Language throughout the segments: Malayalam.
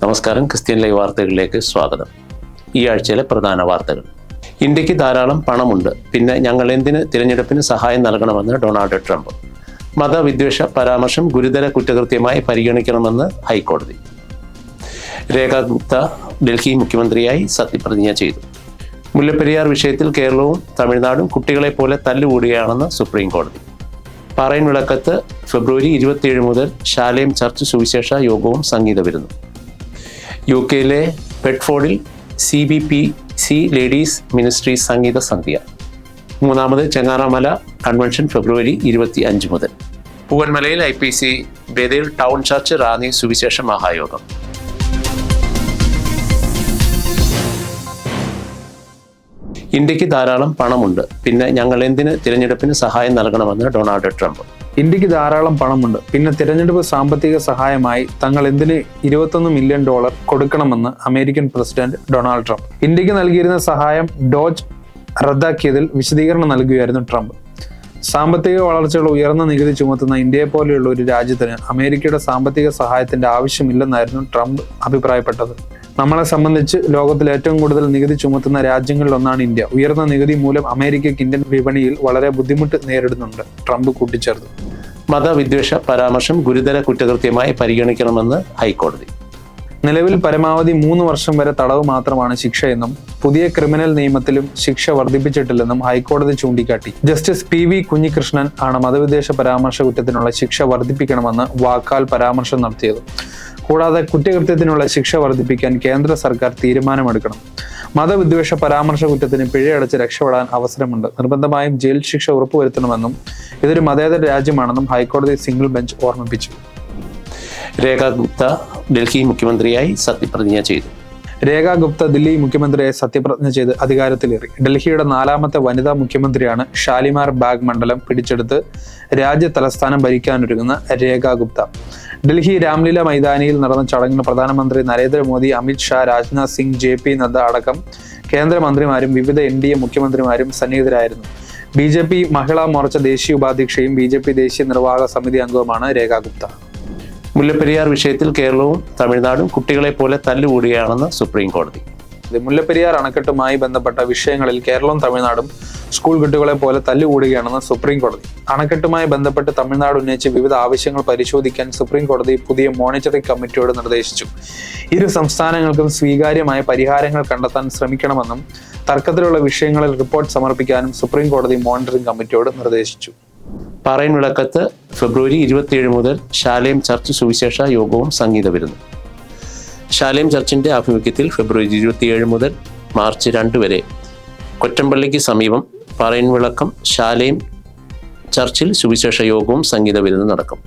നമസ്കാരം, ക്രിസ്ത്യൻ ലൈവ് വാർത്തകളിലേക്ക് സ്വാഗതം. ഈ ആഴ്ചയിലെ പ്രധാന വാർത്തകൾ. ഇന്ത്യക്ക് ധാരാളം പണമുണ്ട്, പിന്നെ ഞങ്ങൾ എന്തിന് തിരഞ്ഞെടുപ്പിന് സഹായം നൽകണമെന്ന് ഡൊണാൾഡ് ട്രംപ്. മതവിദ്വേഷ പരാമർശം ഗുരുതര കുറ്റകൃത്യമായി പരിഗണിക്കണമെന്ന് ഹൈക്കോടതി. രേഖാ ഗുപ്ത ഡൽഹി മുഖ്യമന്ത്രിയായി സത്യപ്രതിജ്ഞ ചെയ്തു. മുല്ലപ്പെരിയാർ വിഷയത്തിൽ കേരളവും തമിഴ്നാടും കുട്ടികളെ പോലെ തല്ലുകൂടുകയാണെന്ന് സുപ്രീം കോടതി. പാറയൻ വിളക്കത്ത് ഫെബ്രുവരി 27 മുതൽ ശാലേം ചർച്ച് സുവിശേഷ യോഗവും സംഗീത വിരുന്നും. UK പെഡ്ഫോർഡിൽ CBPC ലേഡീസ് മിനിസ്ട്രി സംഗീത സന്ധ്യ. മൂന്നാമത് ചെങ്ങാറമല കൺവെൻഷൻ ഫെബ്രുവരി 25 മുതൽ. പൂവന്മലയിൽ IPC ബേതേൽ ടൗൺ ചർച്ച് റാന്നി സുവിശേഷ മഹായോഗം. ഇന്ത്യക്ക് ധാരാളം പണമുണ്ട്, പിന്നെ ഞങ്ങൾ എന്തിന് തിരഞ്ഞെടുപ്പിന് സഹായം നൽകണമെന്ന് ഡൊണാൾഡ് ട്രംപ്. ഇന്ത്യക്ക് ധാരാളം പണമുണ്ട്, പിന്നെ തിരഞ്ഞെടുപ്പ് സാമ്പത്തിക സഹായമായി തങ്ങൾ എന്തിന് $21 മില്യൺ കൊടുക്കണമെന്ന് അമേരിക്കൻ പ്രസിഡന്റ് ഡൊണാൾഡ് ട്രംപ്. ഇന്ത്യക്ക് നൽകിയിരുന്ന സഹായം ഡോജ് റദ്ദാക്കിയതിൽ വിശദീകരണം നൽകുകയായിരുന്നു ട്രംപ്. സാമ്പത്തിക വളർച്ചകൾ ഉയർന്ന നികുതി ചുമത്തുന്ന ഇന്ത്യയെ പോലെയുള്ള ഒരു രാജ്യത്തിന് അമേരിക്കയുടെ സാമ്പത്തിക സഹായത്തിന്റെ ആവശ്യമില്ലെന്നായിരുന്നു ട്രംപ് അഭിപ്രായപ്പെട്ടത്. നമ്മളെ സംബന്ധിച്ച് ലോകത്തിൽ ഏറ്റവും കൂടുതൽ നികുതി ചുമത്തുന്ന രാജ്യങ്ങളിലൊന്നാണ് ഇന്ത്യ. ഉയർന്ന നികുതി മൂലം അമേരിക്കയ്ക്ക് ഇന്ത്യൻ വിപണിയിൽ വളരെ ബുദ്ധിമുട്ട് നേരിടുന്നുണ്ട്, ട്രംപ് കൂട്ടിച്ചേർത്തു. മതവിദ്വേഷ പരാമർശം ഗുരുതര കുറ്റകൃത്യമായി പരിഗണിക്കണമെന്ന് ഹൈക്കോടതി. നിലവിൽ പരമാവധി 3 വർഷം വരെ തടവ് മാത്രമാണ് ശിക്ഷയെന്നും പുതിയ ക്രിമിനൽ നിയമത്തിലും ശിക്ഷ വർദ്ധിപ്പിച്ചിട്ടില്ലെന്നും ഹൈക്കോടതി ചൂണ്ടിക്കാട്ടി. ജസ്റ്റിസ് PV കുഞ്ഞികൃഷ്ണൻ ആണ് മതവിദ്വേഷ പരാമർശ കുറ്റത്തിനുള്ള ശിക്ഷ വർദ്ധിപ്പിക്കണമെന്ന് വാക്കാൽ പരാമർശം നടത്തിയത്. കൂടാതെ കുറ്റകൃത്യത്തിനുള്ള ശിക്ഷ വർദ്ധിപ്പിക്കാൻ കേന്ദ്ര സർക്കാർ തീരുമാനമെടുക്കണം. മതവിദ്വേഷ പരാമർശ കുറ്റത്തിന് പിഴയടച്ച് രക്ഷപ്പെടാൻ അവസരമുണ്ട്. നിർബന്ധമായും ജയിൽ ശിക്ഷ ഉറപ്പുവരുത്തണമെന്നും ഇതൊരു മതേതര രാജ്യമാണെന്നും ഹൈക്കോടതി സിംഗിൾ ബെഞ്ച് ഓർമ്മിപ്പിച്ചു. രേഖാ ഗുപ്ത ഡൽഹി മുഖ്യമന്ത്രിയായി സത്യപ്രതിജ്ഞ ചെയ്തു. രേഖാ ഗുപ്ത ദില്ലി മുഖ്യമന്ത്രിയായി സത്യപ്രതിജ്ഞ ചെയ്ത് അധികാരത്തിലേറി. ഡൽഹിയുടെ 4ാമത്തെ വനിതാ മുഖ്യമന്ത്രിയാണ്. ഷാലിമാർ ബാഗ് മണ്ഡലം പിടിച്ചെടുത്ത് രാജ്യ തലസ്ഥാനം ഭരിക്കാനൊരുങ്ങുന്ന രേഖാ ഗുപ്ത. ഡൽഹി രാംലീല മൈതാനിയിൽ നടന്ന ചടങ്ങിൽ പ്രധാനമന്ത്രി നരേന്ദ്രമോദി, അമിത് ഷാ, രാജ്നാഥ് സിംഗ്, JP നദ്ദ അടക്കം കേന്ദ്രമന്ത്രിമാരും വിവിധ NDA മുഖ്യമന്ത്രിമാരും സന്നിഹിതരായിരുന്നു. BJP മഹിളാ മോർച്ച ദേശീയ ഉപാധ്യക്ഷയും BJP ദേശീയ നിർവാഹക സമിതി അംഗവുമാണ് രേഖാ ഗുപ്ത. മുല്ലപ്പെരിയാർ വിഷയത്തിൽ കേരളവും തമിഴ്നാടും കുട്ടികളെ പോലെ തല്ലുകൂടുകയാണെന്ന് സുപ്രീം കോടതി. മുല്ലപ്പെരിയാർ അണക്കെട്ടുമായി ബന്ധപ്പെട്ട വിഷയങ്ങളിൽ കേരളവും തമിഴ്നാടും സ്കൂൾ കുട്ടികളെ പോലെ തല്ലുകൂടുകയാണെന്ന് സുപ്രീം കോടതി. അണക്കെട്ടുമായി ബന്ധപ്പെട്ട് തമിഴ്നാട് ഉന്നയിച്ച വിവിധ ആവശ്യങ്ങൾ പരിശോധിക്കാൻ സുപ്രീം കോടതി പുതിയ മോണിറ്ററിംഗ് കമ്മിറ്റിയോട് നിർദ്ദേശിച്ചു. ഇരു സംസ്ഥാനങ്ങൾക്കും സ്വീകാര്യമായ പരിഹാരങ്ങൾ കണ്ടെത്താൻ ശ്രമിക്കണമെന്നും തർക്കത്തിലുള്ള വിഷയങ്ങളിൽ റിപ്പോർട്ട് സമർപ്പിക്കാനും സുപ്രീം കോടതി മോണിറ്ററിംഗ് കമ്മിറ്റിയോട് നിർദ്ദേശിച്ചു. പാറയൻ വിളക്കത്ത് ഫെബ്രുവരി 27 മുതൽ ശാലേം ചർച്ച് സുവിശേഷ യോഗവും സംഗീത വിരുന്നും. ശാലേം ചർച്ചിന്റെ ആഭിമുഖ്യത്തിൽ ഫെബ്രുവരി 27 മുതൽ മാർച്ച് 2 വരെ കൊറ്റമ്പള്ളിക്ക് സമീപം പാറയൻ വിളക്കം ശാലേം ചർച്ചിൽ സുവിശേഷ യോഗവും സംഗീത വിരുന്നും നടക്കും.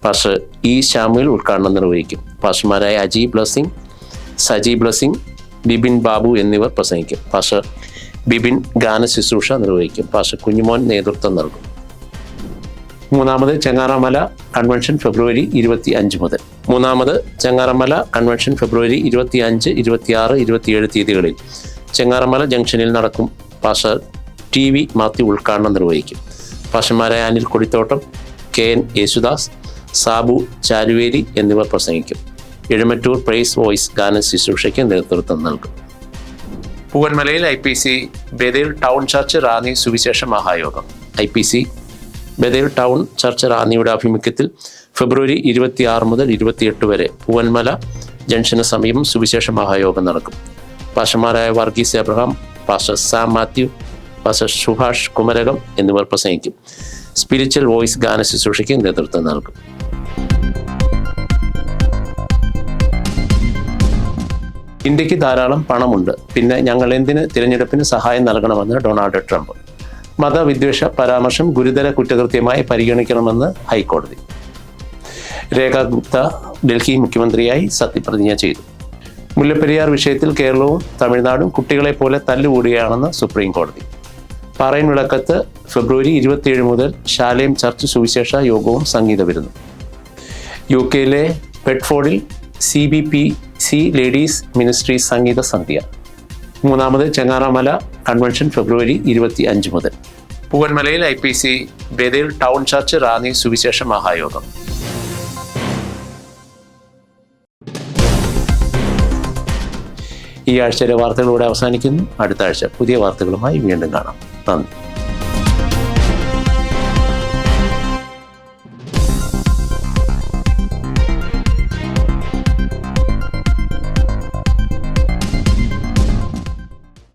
Pastor E. ശാമുവേൽ ഉദ്ഘാടനം നിർവഹിക്കും. പാസ്റ്റർമാരായ അജി ബ്ലസ്സിംഗ്, സജി ബ്ലസ്സിംഗ്, ബിബിൻ ബാബു എന്നിവർ പ്രസംഗിക്കും. പാസ്റ്റർ ബിബിൻ ഗാന ശുശ്രൂഷ നിർവഹിക്കും. പാസ്റ്റർ കുഞ്ഞുമോൻ നേതൃത്വം നൽകും. മൂന്നാമത് ചെങ്ങാറമല കൺവെൻഷൻ ഫെബ്രുവരി 25 മുതൽ. മൂന്നാമത് ചെങ്ങാറമല കൺവെൻഷൻ ഫെബ്രുവരി 25, 26, 27 തീയതികളിൽ ചെങ്ങാറമല ജംഗ്ഷനിൽ നടക്കും. പാസ്റ്റർ TV മാത്യു ഉദ്ഘാടനം നിർവഹിക്കും. പാസ്റ്റർമാരായ അനിൽ കൊടിത്തോട്ടം, KN യേശുദാസ്, സാബു ചാരുവേരി എന്നിവർ പ്രസംഗിക്കും. എഴുമറ്റൂർ പ്രൈസ് വോയിസ് ഗാന ശുശ്രൂഷയ്ക്ക് നേതൃത്വം നൽകും. പൂവന്മലയിൽ IPC ബേതേൽ ടൗൺ ചർച്ച് റാന്നി സുവിശേഷ മഹായോഗം. IPC ബേതേൽ ടൗൺ ചർച്ച് റാന്നിയുടെ ആഭിമുഖ്യത്തിൽ ഫെബ്രുവരി 26 മുതൽ 28 വരെ പൂവന്മല ജംഗ്ഷന് സമീപം സുവിശേഷ മഹായോഗം നടക്കും. പാസ്റ്റർമാരായ വർഗീസ് എബ്രഹാം, പാസ്റ്റർ സാം മാത്യു, പാസ്റ്റർ സുഭാഷ് കുമരകം എന്നിവർ പ്രസംഗിക്കും. സ്പിരിച്വൽ വോയിസ് ഗാന ശുശ്രൂഷയ്ക്ക് നേതൃത്വം നൽകും. ഇന്ത്യക്ക് ധാരാളം പണമുണ്ട്, പിന്നെ ഞങ്ങൾ എന്തിന് തിരഞ്ഞെടുപ്പിന് സഹായം നൽകണമെന്ന് ഡൊണാൾഡ് ട്രംപ്. മതവിദ്വേഷ പരാമർശം ഗുരുതര കുറ്റകൃത്യമായി പരിഗണിക്കണമെന്ന് ഹൈക്കോടതി. രേഖാ ഗുപ്ത ഡൽഹി മുഖ്യമന്ത്രിയായി സത്യപ്രതിജ്ഞ ചെയ്തു. മുല്ലപ്പെരിയാർ വിഷയത്തിൽ കേരളവും തമിഴ്നാടും കുട്ടികളെ പോലെ തല്ലുകൂടുകയാണെന്ന് സുപ്രീം കോടതി. പാറയൻ വിളക്കത്ത് ഫെബ്രുവരി 27 മുതൽ ശാലേം ചർച്ച് സുവിശേഷ യോഗവും സംഗീത വിരുന്നും. UK പെഡ്ഫോർഡിൽ CBPC ലേഡീസ് മിനിസ്ട്രി സംഗീത സന്ധ്യ. മൂന്നാമത് ചെങ്ങാറമല കൺവെൻഷൻ ഫെബ്രുവരി 25 മുതൽ. പൂവന്മലയിൽ IPC ബേതേൽ ടൗൺ ചർച്ച് റാന്നി സുവിശേഷ മഹായോഗം. ഈ ആഴ്ചയിലെ വാർത്തകളോടെ അവസാനിക്കുന്നു. അടുത്ത ആഴ്ച പുതിയ വാർത്തകളുമായി വീണ്ടും കാണാം. നന്ദി.